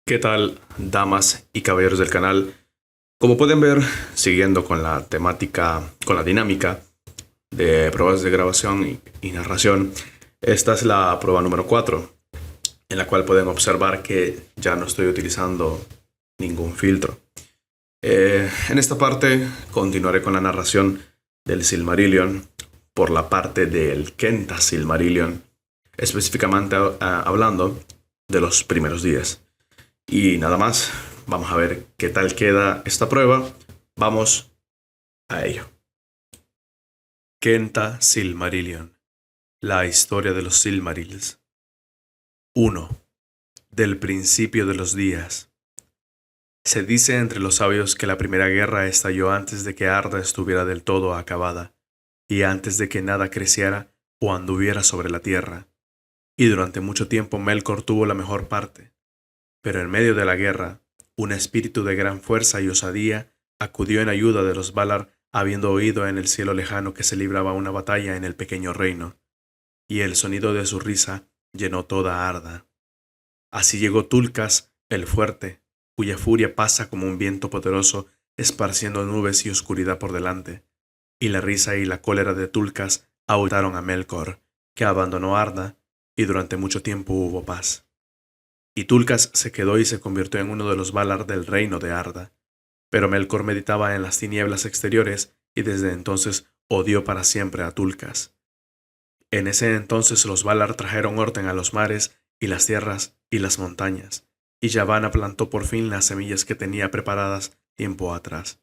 ¿Qué tal, damas y caballeros del canal? Como pueden ver, siguiendo con la temática, con la dinámica de pruebas de grabación y narración, esta es la prueba número 4, en la cual pueden observar que ya no estoy utilizando ningún filtro. En esta parte continuaré con la narración del Silmarillion por la parte del Kenta Silmarillion, específicamente hablando de los primeros días. Y nada más, vamos a ver qué tal queda esta prueba. Vamos a ello. Kenta Silmarillion. La historia de los Silmarils. 1. Del principio de los días. Se dice entre los sabios que la primera guerra estalló antes de que Arda estuviera del todo acabada, y antes de que nada creciera o anduviera sobre la tierra. Y durante mucho tiempo Melkor tuvo la mejor parte. Pero en medio de la guerra, un espíritu de gran fuerza y osadía acudió en ayuda de los Valar, habiendo oído en el cielo lejano que se libraba una batalla en el pequeño reino, y el sonido de su risa llenó toda Arda. Así llegó Tulkas, el fuerte, cuya furia pasa como un viento poderoso, esparciendo nubes y oscuridad por delante, y la risa y la cólera de Tulkas ahuyentaron a Melkor, que abandonó Arda, y durante mucho tiempo hubo paz. Y Tulkas se quedó y se convirtió en uno de los Valar del reino de Arda. Pero Melkor meditaba en las tinieblas exteriores y desde entonces odió para siempre a Tulkas. En ese entonces los Valar trajeron orden a los mares y las tierras y las montañas, y Yavanna plantó por fin las semillas que tenía preparadas tiempo atrás.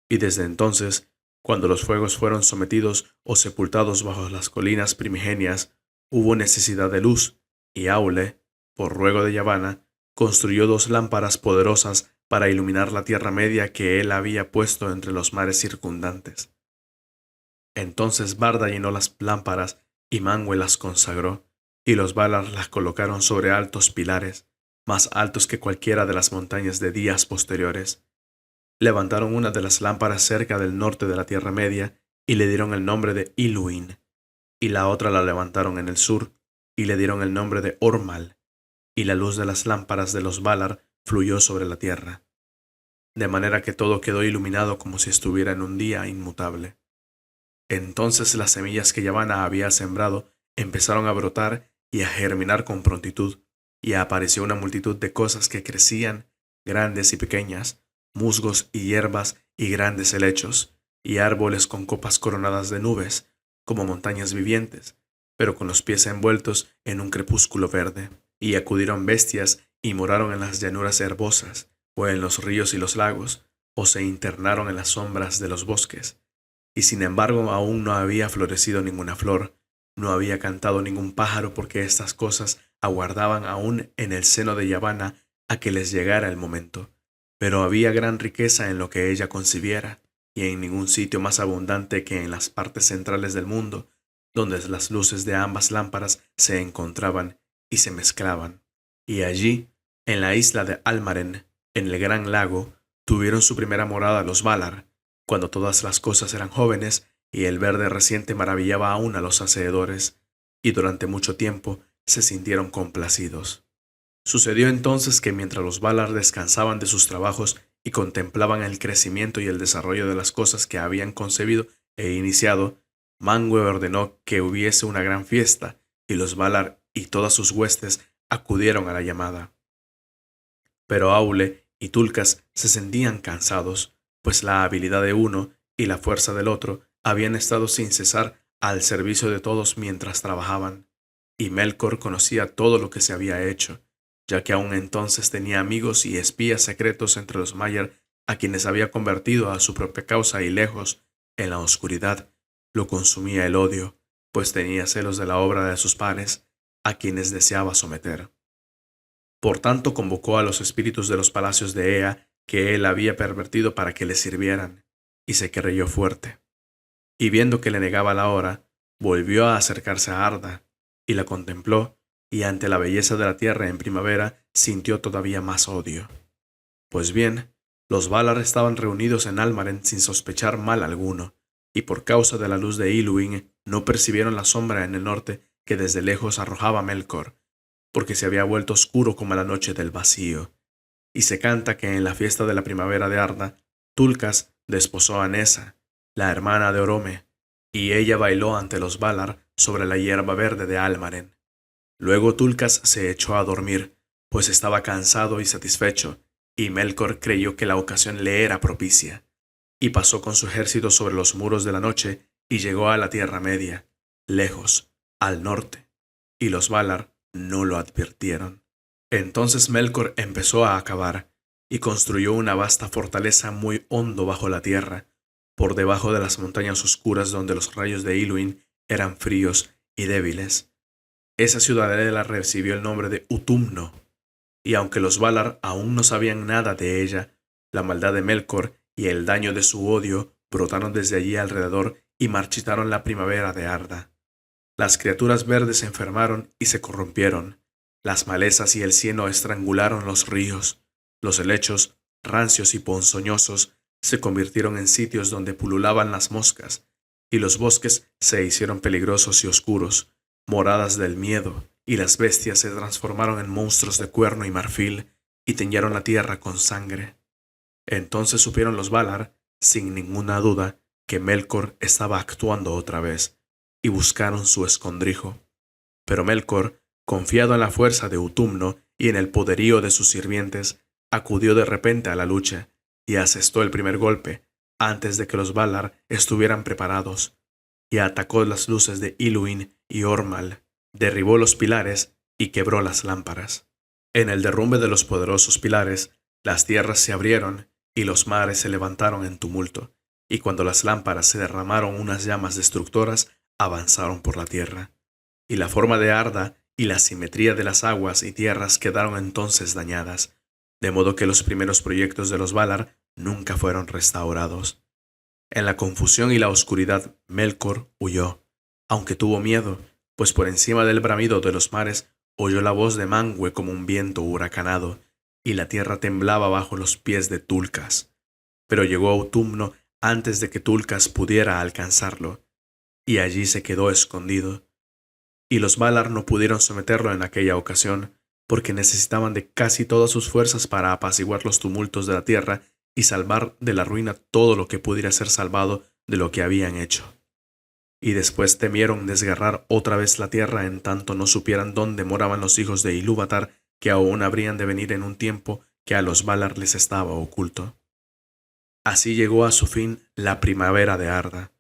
Y desde entonces, cuando los fuegos fueron sometidos o sepultados bajo las colinas primigenias, hubo necesidad de luz, y Aule, por ruego de Yavanna, construyó 2 lámparas poderosas para iluminar la tierra media que él había puesto entre los mares circundantes. Entonces Barda llenó las lámparas y Manwë las consagró, y los Valar las colocaron sobre altos pilares, más altos que cualquiera de las montañas de días posteriores. Levantaron una de las lámparas cerca del norte de la Tierra Media y le dieron el nombre de Ilúin, y la otra la levantaron en el sur y le dieron el nombre de Ormal, y la luz de las lámparas de los Valar fluyó sobre la tierra, de manera que todo quedó iluminado como si estuviera en un día inmutable. Entonces las semillas que Yavanna había sembrado empezaron a brotar y a germinar con prontitud, y apareció una multitud de cosas que crecían, grandes y pequeñas, musgos y hierbas y grandes helechos, y árboles con copas coronadas de nubes, como montañas vivientes, pero con los pies envueltos en un crepúsculo verde. Y acudieron bestias y moraron en las llanuras herbosas, o en los ríos y los lagos, o se internaron en las sombras de los bosques. Y sin embargo aún no había florecido ninguna flor, no había cantado ningún pájaro, porque estas cosas aguardaban aún en el seno de Yavanna a que les llegara el momento. Pero había gran riqueza en lo que ella concibiera, y en ningún sitio más abundante que en las partes centrales del mundo, donde las luces de ambas lámparas se encontraban y se mezclaban. Y allí, en la isla de Almaren, en el gran lago, tuvieron su primera morada los Valar, cuando todas las cosas eran jóvenes y el verde reciente maravillaba aún a los hacedores, y durante mucho tiempo se sintieron complacidos. Sucedió entonces que mientras los Valar descansaban de sus trabajos y contemplaban el crecimiento y el desarrollo de las cosas que habían concebido e iniciado, Manwë ordenó que hubiese una gran fiesta, y los Valar y todas sus huestes acudieron a la llamada. Pero Aule y Tulkas se sentían cansados, pues la habilidad de uno y la fuerza del otro habían estado sin cesar al servicio de todos mientras trabajaban, y Melkor conocía todo lo que se había hecho, ya que aún entonces tenía amigos y espías secretos entre los Maiar, a quienes había convertido a su propia causa, y lejos, en la oscuridad, lo consumía el odio, pues tenía celos de la obra de sus pares, a quienes deseaba someter. Por tanto convocó a los espíritus de los palacios de Ea, que él había pervertido para que le sirvieran, y se creyó fuerte. Y viendo que le negaba la hora, volvió a acercarse a Arda, y la contempló, y ante la belleza de la tierra en primavera sintió todavía más odio. Pues bien, los Valar estaban reunidos en Almaren sin sospechar mal alguno, y por causa de la luz de Ilúin no percibieron la sombra en el norte que desde lejos arrojaba Melkor, porque se había vuelto oscuro como la noche del vacío, y se canta que en la fiesta de la primavera de Arda, Tulcas desposó a Nessa, la hermana de Orome, y ella bailó ante los Valar sobre la hierba verde de Almaren. Luego Tulcas se echó a dormir, pues estaba cansado y satisfecho, y Melkor creyó que la ocasión le era propicia, y pasó con su ejército sobre los muros de la noche y llegó a la Tierra Media, lejos, al norte, y los Valar no lo advirtieron. Entonces Melkor empezó a acabar, y construyó una vasta fortaleza muy hondo bajo la tierra, por debajo de las montañas oscuras donde los rayos de Iluin eran fríos y débiles. Esa ciudadela recibió el nombre de Utumno, y aunque los Valar aún no sabían nada de ella, la maldad de Melkor y el daño de su odio brotaron desde allí alrededor y marchitaron la primavera de Arda. Las criaturas verdes se enfermaron y se corrompieron, las malezas y el cieno estrangularon los ríos, los helechos, rancios y ponzoñosos, se convirtieron en sitios donde pululaban las moscas, y los bosques se hicieron peligrosos y oscuros, moradas del miedo, y las bestias se transformaron en monstruos de cuerno y marfil, y teñieron la tierra con sangre. Entonces supieron los Valar, sin ninguna duda, que Melkor estaba actuando otra vez, y buscaron su escondrijo. Pero Melkor, confiado en la fuerza de Utumno y en el poderío de sus sirvientes, acudió de repente a la lucha, y asestó el primer golpe, antes de que los Valar estuvieran preparados, y atacó las luces de Iluin y Ormal, derribó los pilares y quebró las lámparas. En el derrumbe de los poderosos pilares, las tierras se abrieron y los mares se levantaron en tumulto, y cuando las lámparas se derramaron unas llamas destructoras, avanzaron por la tierra. Y la forma de Arda y la simetría de las aguas y tierras quedaron entonces dañadas, de modo que los primeros proyectos de los Valar nunca fueron restaurados. En la confusión y la oscuridad, Melkor huyó, aunque tuvo miedo, pues por encima del bramido de los mares oyó la voz de Manwë como un viento huracanado, y la tierra temblaba bajo los pies de Tulcas. Pero llegó a Utumno antes de que Tulcas pudiera alcanzarlo, y allí se quedó escondido. Y los Valar no pudieron someterlo en aquella ocasión, porque necesitaban de casi todas sus fuerzas para apaciguar los tumultos de la tierra y salvar de la ruina todo lo que pudiera ser salvado de lo que habían hecho. Y después temieron desgarrar otra vez la tierra en tanto no supieran dónde moraban los hijos de Ilúvatar, que aún habrían de venir en un tiempo que a los Valar les estaba oculto. Así llegó a su fin la primavera de Arda.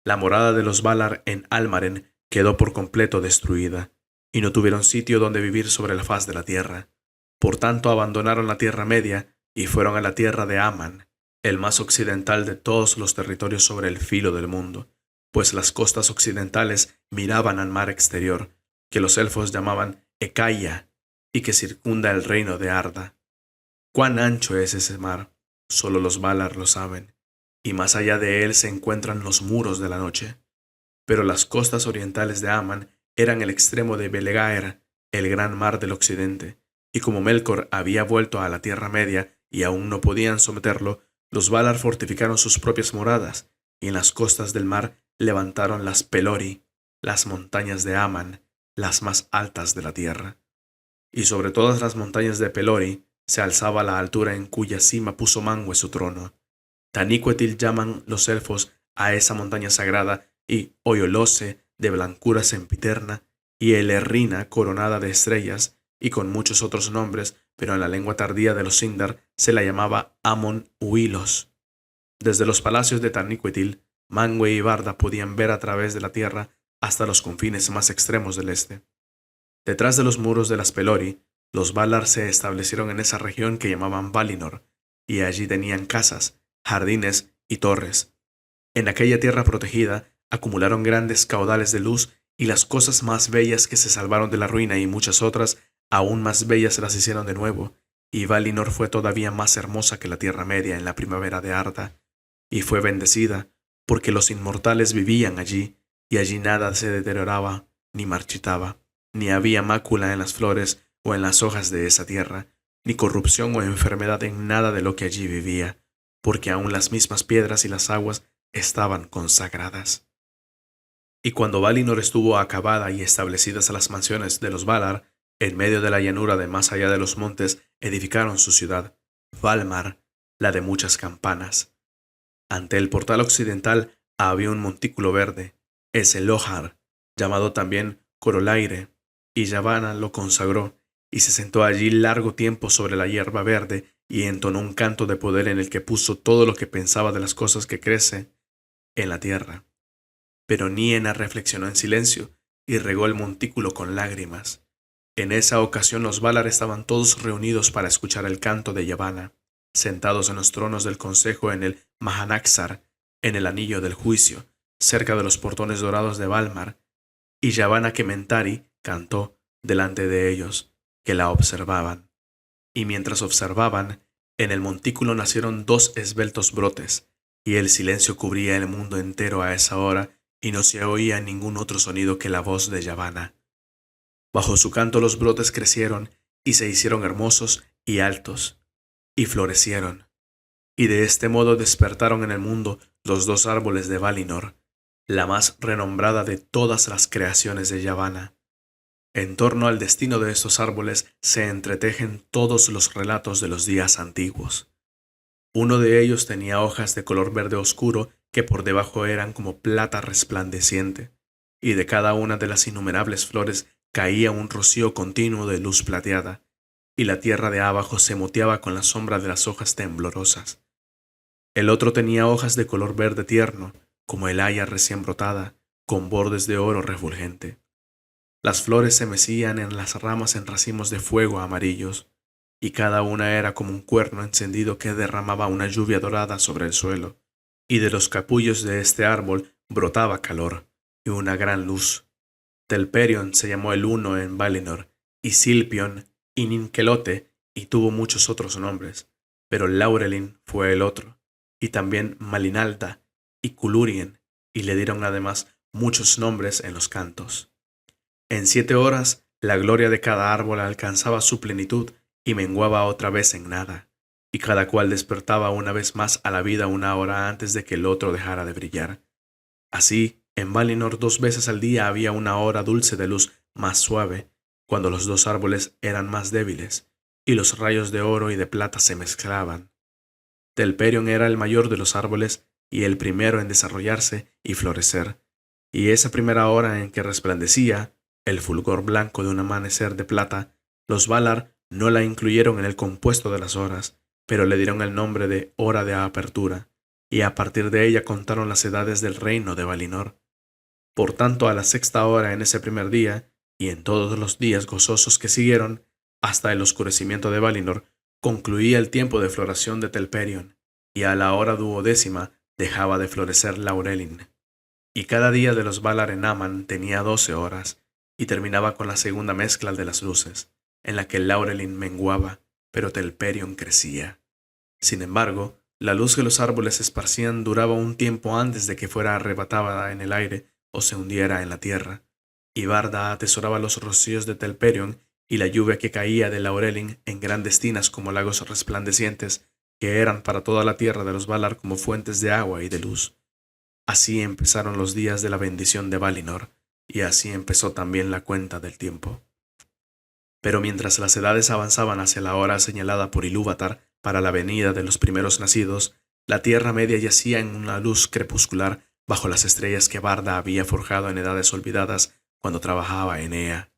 La morada de los Valar en Almaren quedó por completo destruida, y no tuvieron sitio donde vivir sobre la faz de la tierra. Por tanto abandonaron la Tierra Media y fueron a la tierra de Aman, el más occidental de todos los territorios sobre el filo del mundo, pues las costas occidentales miraban al mar exterior, que los elfos llamaban Ekaya, y que circunda el reino de Arda. Cuán ancho es ese mar, solo los Valar lo saben, y más allá de él se encuentran los muros de la noche. Pero las costas orientales de Aman eran el extremo de Belegaer, el gran mar del occidente, y como Melkor había vuelto a la Tierra Media y aún no podían someterlo, los Valar fortificaron sus propias moradas, y en las costas del mar levantaron las Pelori, las montañas de Aman, las más altas de la tierra. Y sobre todas las montañas de Pelori se alzaba la altura en cuya cima puso Manwë su trono. Taniquetil llaman los elfos a esa montaña sagrada, y Oyolose, de blancura sempiterna, y Elerrina, coronada de estrellas, y con muchos otros nombres, pero en la lengua tardía de los Sindar se la llamaba Amon Uilos. Desde los palacios de Taniquetil, Manwë y Barda podían ver a través de la tierra hasta los confines más extremos del este. Detrás de los muros de las Pelori, los Valar se establecieron en esa región que llamaban Valinor, y allí tenían casas, jardines y torres. En aquella tierra protegida acumularon grandes caudales de luz, y las cosas más bellas que se salvaron de la ruina y muchas otras aún más bellas las hicieron de nuevo, y Valinor fue todavía más hermosa que la Tierra Media en la primavera de Arda, y fue bendecida porque los inmortales vivían allí, y allí nada se deterioraba ni marchitaba, ni había mácula en las flores o en las hojas de esa tierra, ni corrupción o enfermedad en nada de lo que allí vivía, porque aún las mismas piedras y las aguas estaban consagradas. Y cuando Valinor estuvo acabada y establecidas las mansiones de los Valar, en medio de la llanura de más allá de los montes, edificaron su ciudad, Valmar, la de muchas campanas. Ante el portal occidental había un montículo verde, ese Lohar, llamado también Corolaire, y Yavanna lo consagró, y se sentó allí largo tiempo sobre la hierba verde, y entonó un canto de poder en el que puso todo lo que pensaba de las cosas que crece en la tierra. Pero Niena reflexionó en silencio, y regó el montículo con lágrimas. En esa ocasión los Valar estaban todos reunidos para escuchar el canto de Yavanna, sentados en los tronos del consejo en el Mahanaxar, en el anillo del juicio, cerca de los portones dorados de Valmar, y Yavanna Kementari cantó delante de ellos, que la observaban. Y mientras observaban, en el montículo nacieron dos esbeltos brotes, y el silencio cubría el mundo entero a esa hora, y no se oía ningún otro sonido que la voz de Yavanna. Bajo su canto los brotes crecieron, y se hicieron hermosos y altos, y florecieron. Y de este modo despertaron en el mundo los dos árboles de Valinor, la más renombrada de todas las creaciones de Yavanna. En torno al destino de estos árboles se entretejen todos los relatos de los días antiguos. Uno de ellos tenía hojas de color verde oscuro que por debajo eran como plata resplandeciente, y de cada una de las innumerables flores caía un rocío continuo de luz plateada, y la tierra de abajo se moteaba con la sombra de las hojas temblorosas. El otro tenía hojas de color verde tierno, como el haya recién brotada, con bordes de oro refulgente. Las flores se mecían en las ramas en racimos de fuego amarillos, y cada una era como un cuerno encendido que derramaba una lluvia dorada sobre el suelo, y de los capullos de este árbol brotaba calor y una gran luz. Telperion se llamó el uno en Valinor, y Silpion, y Ninkelote, y tuvo muchos otros nombres, pero Laurelin fue el otro, y también Malinalda, y Culurien, y le dieron además muchos nombres en los cantos. En 7 horas la gloria de cada árbol alcanzaba su plenitud y menguaba otra vez en nada, y cada cual despertaba una vez más a la vida una hora antes de que el otro dejara de brillar. Así, en Valinor 2 veces al día había una hora dulce de luz más suave, cuando los dos árboles eran más débiles, y los rayos de oro y de plata se mezclaban. Telperion era el mayor de los árboles y el primero en desarrollarse y florecer, y esa primera hora en que resplandecía, el fulgor blanco de un amanecer de plata, los Valar no la incluyeron en el compuesto de las horas, pero le dieron el nombre de hora de apertura, y a partir de ella contaron las edades del reino de Valinor. Por tanto, a la 6ª hora en ese primer día, y en todos los días gozosos que siguieron, hasta el oscurecimiento de Valinor, concluía el tiempo de floración de Telperion, y a la hora 12ª dejaba de florecer Laurelin. Y cada día de los Valar en Aman tenía 12 horas, y terminaba con la segunda mezcla de las luces, en la que Laurelin menguaba, pero Telperion crecía. Sin embargo, la luz que los árboles esparcían duraba un tiempo antes de que fuera arrebatada en el aire o se hundiera en la tierra, y Barda atesoraba los rocíos de Telperion y la lluvia que caía de Laurelin en grandes tinas como lagos resplandecientes, que eran para toda la tierra de los Valar como fuentes de agua y de luz. Así empezaron los días de la bendición de Valinor, y así empezó también la cuenta del tiempo. Pero mientras las edades avanzaban hacia la hora señalada por Ilúvatar para la venida de los primeros nacidos, la Tierra Media yacía en una luz crepuscular bajo las estrellas que Barda había forjado en edades olvidadas cuando trabajaba en Ea.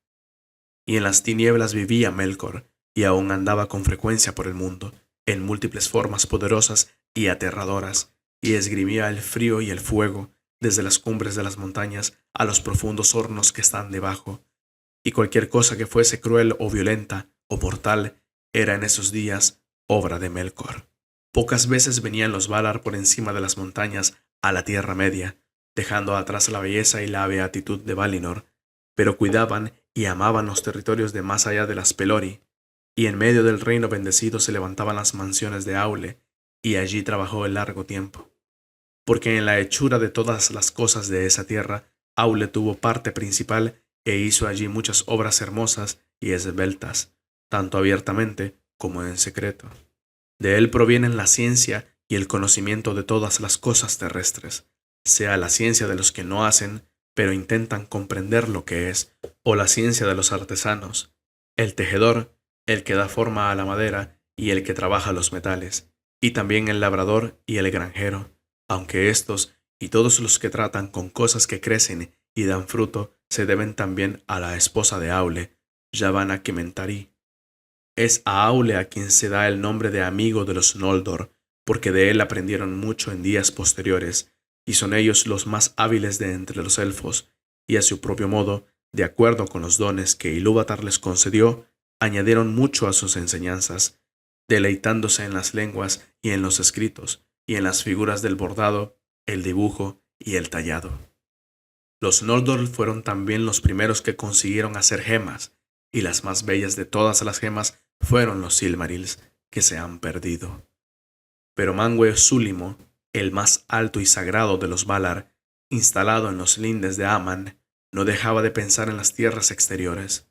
Y en las tinieblas vivía Melkor, y aún andaba con frecuencia por el mundo, en múltiples formas poderosas y aterradoras, y esgrimía el frío y el fuego, desde las cumbres de las montañas a los profundos hornos que están debajo, y cualquier cosa que fuese cruel o violenta o mortal era en esos días obra de Melkor. Pocas veces venían los Valar por encima de las montañas a la Tierra Media, dejando atrás la belleza y la beatitud de Valinor, pero cuidaban y amaban los territorios de más allá de las Pelori, y en medio del reino bendecido se levantaban las mansiones de Aule, y allí trabajó el largo tiempo. Porque en la hechura de todas las cosas de esa tierra, Aule tuvo parte principal e hizo allí muchas obras hermosas y esbeltas, tanto abiertamente como en secreto. De él provienen la ciencia y el conocimiento de todas las cosas terrestres, sea la ciencia de los que no hacen, pero intentan comprender lo que es, o la ciencia de los artesanos. El tejedor, el que da forma a la madera y el que trabaja los metales, y también el labrador y el granjero, aunque estos y todos los que tratan con cosas que crecen y dan fruto se deben también a la esposa de Aule, Yavanna Kementari. Es a Aule a quien se da el nombre de amigo de los Noldor, porque de él aprendieron mucho en días posteriores, y son ellos los más hábiles de entre los elfos, y a su propio modo, de acuerdo con los dones que Ilúvatar les concedió, añadieron mucho a sus enseñanzas, deleitándose en las lenguas y en los escritos, y en las figuras del bordado, el dibujo y el tallado. Los Noldor fueron también los primeros que consiguieron hacer gemas, y las más bellas de todas las gemas fueron los Silmarils, que se han perdido. Pero Manwë Súlimo, el más alto y sagrado de los Valar, instalado en los lindes de Aman, no dejaba de pensar en las tierras exteriores,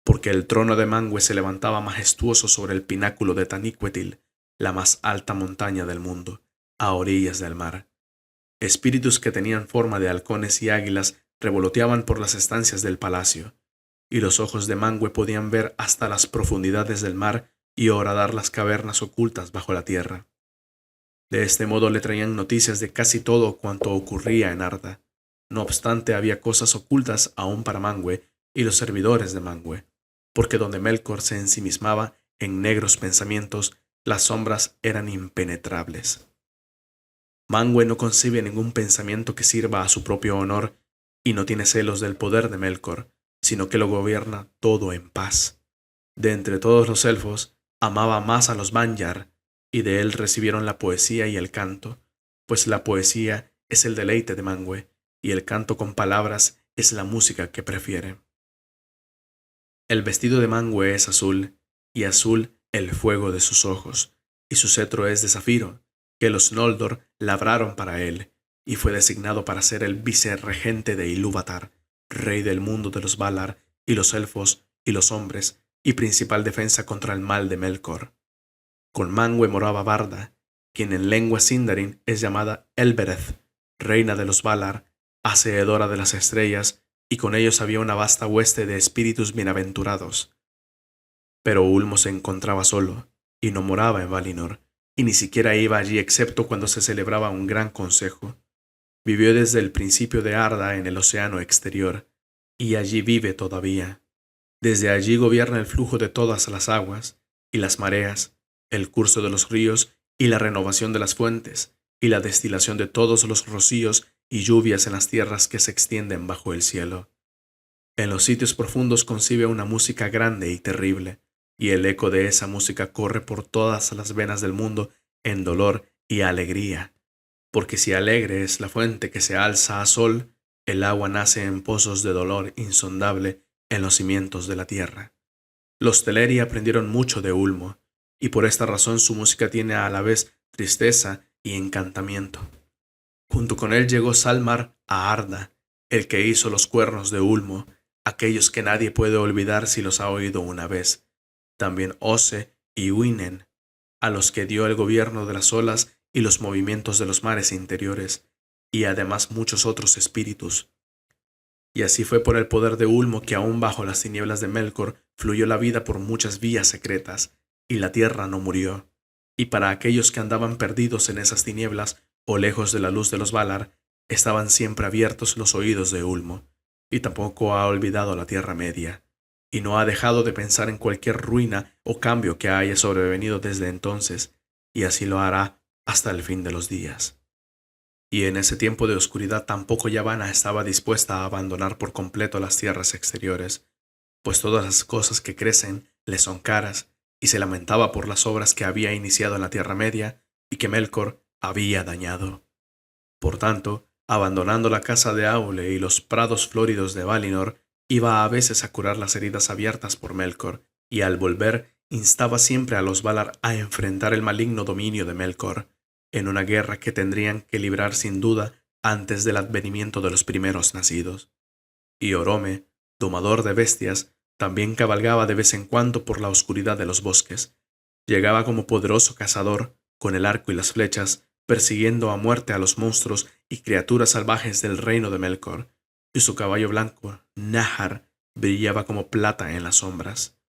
porque el trono de Manwë se levantaba majestuoso sobre el pináculo de Taniquetil, la más alta montaña del mundo, a orillas del mar. Espíritus que tenían forma de halcones y águilas revoloteaban por las estancias del palacio, y los ojos de Manwë podían ver hasta las profundidades del mar y horadar las cavernas ocultas bajo la tierra. De este modo le traían noticias de casi todo cuanto ocurría en Arda. No obstante, había cosas ocultas aún para Manwë y los servidores de Manwë, porque donde Melkor se ensimismaba en negros pensamientos, las sombras eran impenetrables. Manwë no concibe ningún pensamiento que sirva a su propio honor y no tiene celos del poder de Melkor, sino que lo gobierna todo en paz. De entre todos los elfos, amaba más a los Vanyar, y de él recibieron la poesía y el canto, pues la poesía es el deleite de Manwë, y el canto con palabras es la música que prefiere. El vestido de Manwë es azul, y azul el fuego de sus ojos, y su cetro es de zafiro, que los Noldor labraron para él, y fue designado para ser el vicerregente de Ilúvatar, rey del mundo de los Valar, y los elfos, y los hombres, y principal defensa contra el mal de Melkor. Con Manwë moraba Barda, quien en lengua Sindarin es llamada Elbereth, reina de los Valar, haceedora de las estrellas, y con ellos había una vasta hueste de espíritus bienaventurados. Pero Ulmo se encontraba solo, y no moraba en Valinor, y ni siquiera iba allí excepto cuando se celebraba un gran consejo. Vivió desde el principio de Arda en el océano exterior, y allí vive todavía. Desde allí gobierna el flujo de todas las aguas, y las mareas, el curso de los ríos, y la renovación de las fuentes, y la destilación de todos los rocíos y lluvias en las tierras que se extienden bajo el cielo. En los sitios profundos concibe una música grande y terrible, y el eco de esa música corre por todas las venas del mundo en dolor y alegría, porque si alegre es la fuente que se alza a sol, el agua nace en pozos de dolor insondable en los cimientos de la tierra. Los Teleri aprendieron mucho de Ulmo, y por esta razón su música tiene a la vez tristeza y encantamiento. Junto con él llegó Salmar a Arda, el que hizo los cuernos de Ulmo, aquellos que nadie puede olvidar si los ha oído una vez. También Ose y Uinen, a los que dio el gobierno de las olas y los movimientos de los mares interiores, y además muchos otros espíritus. Y así fue por el poder de Ulmo que aún bajo las tinieblas de Melkor fluyó la vida por muchas vías secretas, y la tierra no murió. Y para aquellos que andaban perdidos en esas tinieblas, o lejos de la luz de los Valar, estaban siempre abiertos los oídos de Ulmo, y tampoco ha olvidado la Tierra Media, y no ha dejado de pensar en cualquier ruina o cambio que haya sobrevenido desde entonces, y así lo hará hasta el fin de los días. Y en ese tiempo de oscuridad tampoco Yavanna estaba dispuesta a abandonar por completo las tierras exteriores, pues todas las cosas que crecen le son caras, y se lamentaba por las obras que había iniciado en la Tierra Media y que Melkor había dañado. Por tanto, abandonando la casa de Aule y los prados floridos de Valinor, iba a veces a curar las heridas abiertas por Melkor, y al volver instaba siempre a los Valar a enfrentar el maligno dominio de Melkor, en una guerra que tendrían que librar sin duda antes del advenimiento de los primeros nacidos. Y Orome, domador de bestias, también cabalgaba de vez en cuando por la oscuridad de los bosques. Llegaba como poderoso cazador, con el arco y las flechas, persiguiendo a muerte a los monstruos y criaturas salvajes del reino de Melkor, y su caballo blanco, Nahar, brillaba como plata en las sombras.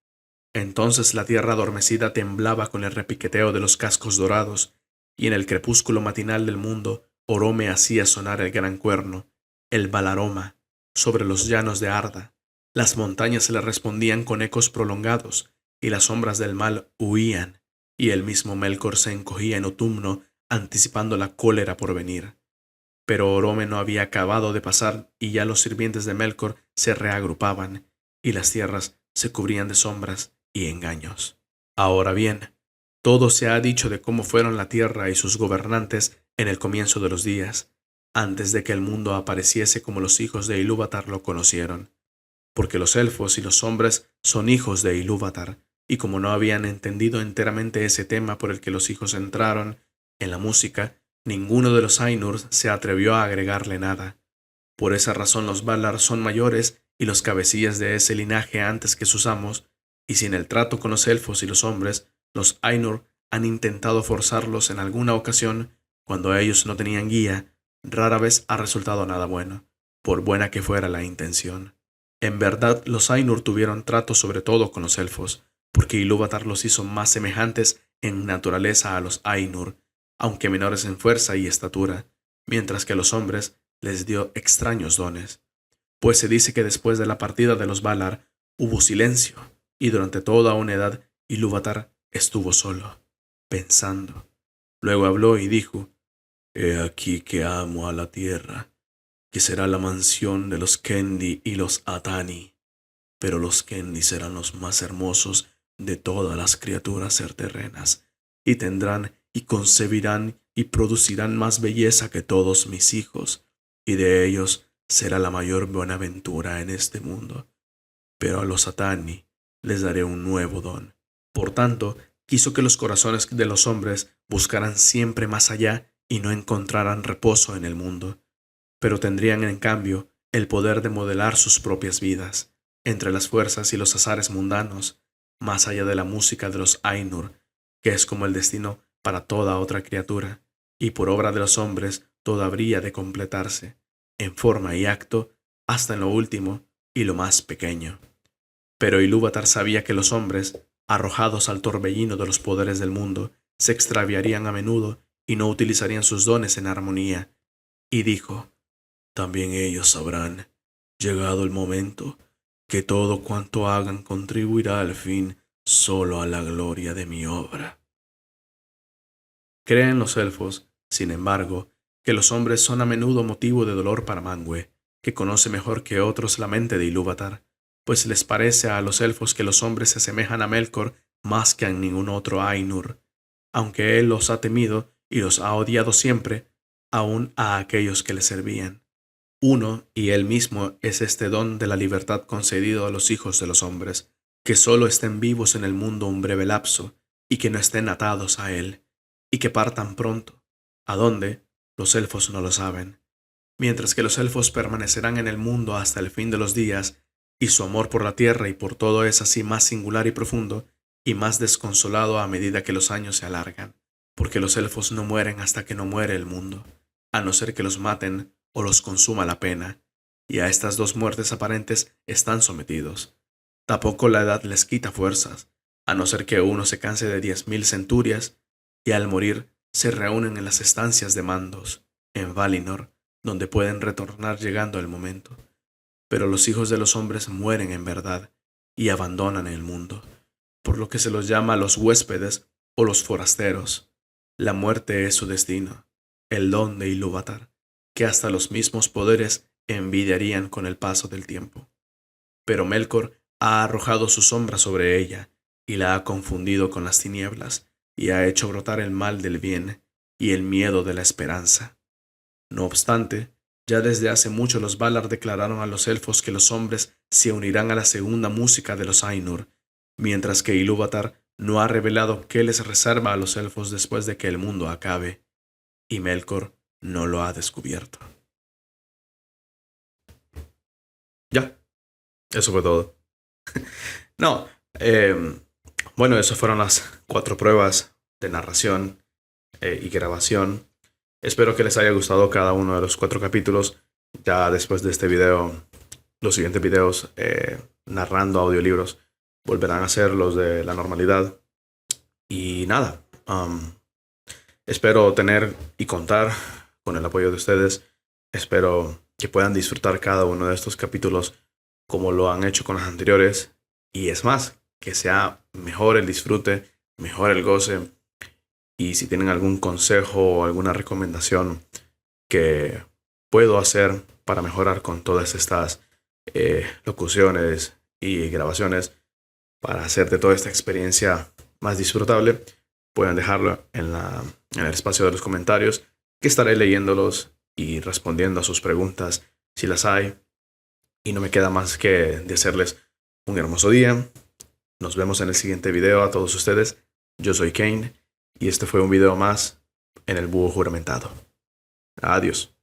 Entonces la tierra adormecida temblaba con el repiqueteo de los cascos dorados, y en el crepúsculo matinal del mundo Orome hacía sonar el gran cuerno, el balaroma, sobre los llanos de Arda. Las montañas le respondían con ecos prolongados, y las sombras del mal huían, y el mismo Melkor se encogía en autumno, anticipando la cólera por venir. Pero Orome no había acabado de pasar, y ya los sirvientes de Melkor se reagrupaban, y las tierras se cubrían de sombras y engaños. Ahora bien, todo se ha dicho de cómo fueron la tierra y sus gobernantes en el comienzo de los días, antes de que el mundo apareciese como los hijos de Ilúvatar lo conocieron. Porque los elfos y los hombres son hijos de Ilúvatar, y como no habían entendido enteramente ese tema por el que los hijos entraron en la música, ninguno de los Ainur se atrevió a agregarle nada. Por esa razón los Valar son mayores y los cabecillas de ese linaje antes que sus amos, y si en el trato con los elfos y los hombres, los Ainur han intentado forzarlos en alguna ocasión, cuando ellos no tenían guía, rara vez ha resultado nada bueno, por buena que fuera la intención. En verdad, los Ainur tuvieron trato sobre todo con los elfos, porque Ilúvatar los hizo más semejantes en naturaleza a los Ainur, aunque menores en fuerza y estatura, mientras que a los hombres les dio extraños dones. Pues se dice que después de la partida de los Valar hubo silencio, y durante toda una edad Ilúvatar estuvo solo, pensando. Luego habló y dijo: «He aquí que amo a la tierra, que será la mansión de los Kendi y los Atani, pero los Kendi serán los más hermosos de todas las criaturas terrenas, y tendrán y concebirán y producirán más belleza que todos mis hijos, y de ellos será la mayor buenaventura en este mundo. Pero a los Atani les daré un nuevo don». Por tanto, quiso que los corazones de los hombres buscaran siempre más allá y no encontraran reposo en el mundo, pero tendrían en cambio el poder de modelar sus propias vidas, entre las fuerzas y los azares mundanos, más allá de la música de los Ainur, que es como el destino para toda otra criatura, y por obra de los hombres todo habría de completarse, en forma y acto, hasta en lo último y lo más pequeño. Pero Ilúvatar sabía que los hombres, arrojados al torbellino de los poderes del mundo, se extraviarían a menudo y no utilizarían sus dones en armonía, y dijo: «También ellos sabrán, llegado el momento, que todo cuanto hagan contribuirá al fin solo a la gloria de mi obra». Creen los elfos, sin embargo, que los hombres son a menudo motivo de dolor para Manwë, que conoce mejor que otros la mente de Ilúvatar, pues les parece a los elfos que los hombres se asemejan a Melkor más que a ningún otro Ainur, aunque él los ha temido y los ha odiado siempre, aun a aquellos que le servían. Uno y él mismo es este don de la libertad concedido a los hijos de los hombres, que solo estén vivos en el mundo un breve lapso, y que no estén atados a él, y que partan pronto. ¿A dónde? Los elfos no lo saben. Mientras que los elfos permanecerán en el mundo hasta el fin de los días, y su amor por la tierra y por todo es así más singular y profundo, y más desconsolado a medida que los años se alargan, porque los elfos no mueren hasta que no muere el mundo, a no ser que los maten o los consuma la pena, y a estas dos muertes aparentes están sometidos. Tampoco la edad les quita fuerzas, a no ser que uno se canse de 10.000 centurias, y al morir se reúnen en las estancias de mandos, en Valinor, donde pueden retornar llegando el momento. Pero los hijos de los hombres mueren en verdad, y abandonan el mundo, por lo que se los llama los huéspedes o los forasteros. La muerte es su destino, el don de Ilúvatar, que hasta los mismos poderes envidiarían con el paso del tiempo. Pero Melkor ha arrojado su sombra sobre ella, y la ha confundido con las tinieblas, y ha hecho brotar el mal del bien, y el miedo de la esperanza. No obstante, ya desde hace mucho los Valar declararon a los elfos que los hombres se unirán a la segunda música de los Ainur, mientras que Ilúvatar no ha revelado qué les reserva a los elfos después de que el mundo acabe, y Melkor no lo ha descubierto. Ya, eso fue todo. No, bueno, esas fueron las 4 pruebas de narración y grabación. Espero que les haya gustado cada uno de los 4 capítulos. Ya después de este video, los siguientes videos narrando audiolibros volverán a ser los de la normalidad. Y nada, espero tener y contar con el apoyo de ustedes. Espero que puedan disfrutar cada uno de estos capítulos como lo han hecho con los anteriores. Y es más, que sea mejor el disfrute, mejor el goce. Y si tienen algún consejo o alguna recomendación que puedo hacer para mejorar con todas estas locuciones y grabaciones, para hacer de toda esta experiencia más disfrutable, pueden dejarlo en el espacio de los comentarios, que estaré leyéndolos y respondiendo a sus preguntas si las hay. Y no me queda más que desearles un hermoso día. Nos vemos en el siguiente video a todos ustedes. Yo soy Kane y este fue un video más en el Búho Juramentado. Adiós.